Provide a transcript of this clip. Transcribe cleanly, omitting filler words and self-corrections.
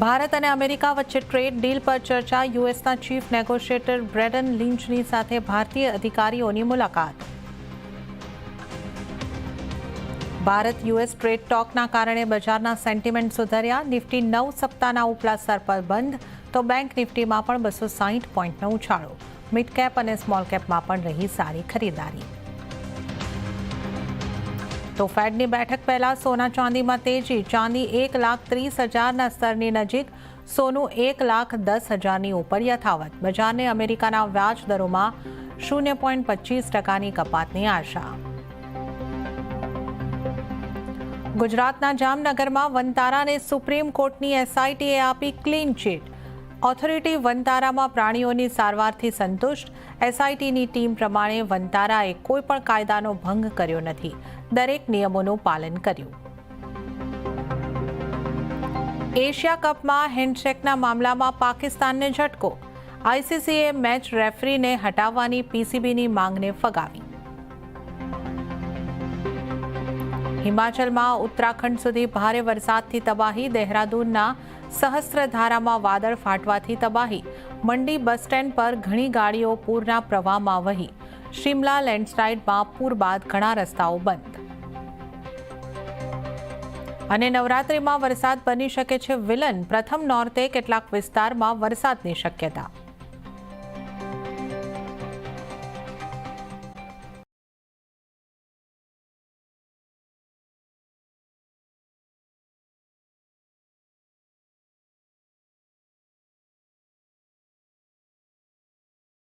ભારત અને અમેરિકા વચ્ચે trade deal પર ચર્ચા. યુએસના ચીફ નેગોશિએટર બ્રેડન લિંચની સાથે ભારતીય અધિકારીઓની મુલાકાત. ભારત યુએસ ટ્રેડ ટોકના કારણે બજારના સેન્ટિમેન્ટ સુધર્યા. નિફ્ટી 9 સપ્તાહના ઉપલા સ્તર પર બંધ, તો બેંક નિફ્ટીમાં પણ 260 પોઈન્ટનો ઉછાળો. મિડ કેપ અને સ્મોલ કેપમાં પણ રહી સારી ખરીદારી. તો ફેડની બેઠક પહેલા સોના ચાંદીમાં તેજી. ચાંદી 1,30,000ના સ્તરની નજીક, સોનું 1,10,000ની ઉપર યથાવત. બજારને અમેરિકાના વ્યાજ દરોમાં 0.25%ની કપાતની આશા. ગુજરાતના જામનગરમાં વનતારાને સુપ્રીમ કોર્ટની એસઆઈટીએ આપી ક્લીન ચીટ. ઓથોરિટી વનતારામાં પ્રાણીઓની સારવારથી સંતુષ્ટ. એસઆઈટીની ટીમ પ્રમાણે વનતારાએ કોઈ પણ કાયદાનો ભંગ કર્યો નથી. દરેક નિયમોનું પાલન કર્યું. એશિયા કપમાં હેન્ડશેકના મામલામાં પાકિસ્તાનને ઝટકો. આઈસીસીએ મેચ રેફરીને હટાવવાની પીસીબીની માંગને ફગાવી. હિમાચલમાં ઉત્તરાખંડ સુધી ભારે વરસાદથી તબાહી. દહેરાદૂનના સહસ્ત્રધારામાં વાદળ ફાટવાથી તબાહી. મંડી બસ સ્ટેન્ડ પર ઘણી ગાડીઓ પૂરના પ્રવાહમાં વહી. શિમલા લેન્ડસ્લાઇડમાં પૂર બાદ ઘણા રસ્તાઓ બંધ. અને નવરાત્રિમાં વરસાદ બની શકે છે વિલન. પ્રથમ નોરતે કેટલાક વિસ્તારમાં વરસાદની શક્યતા.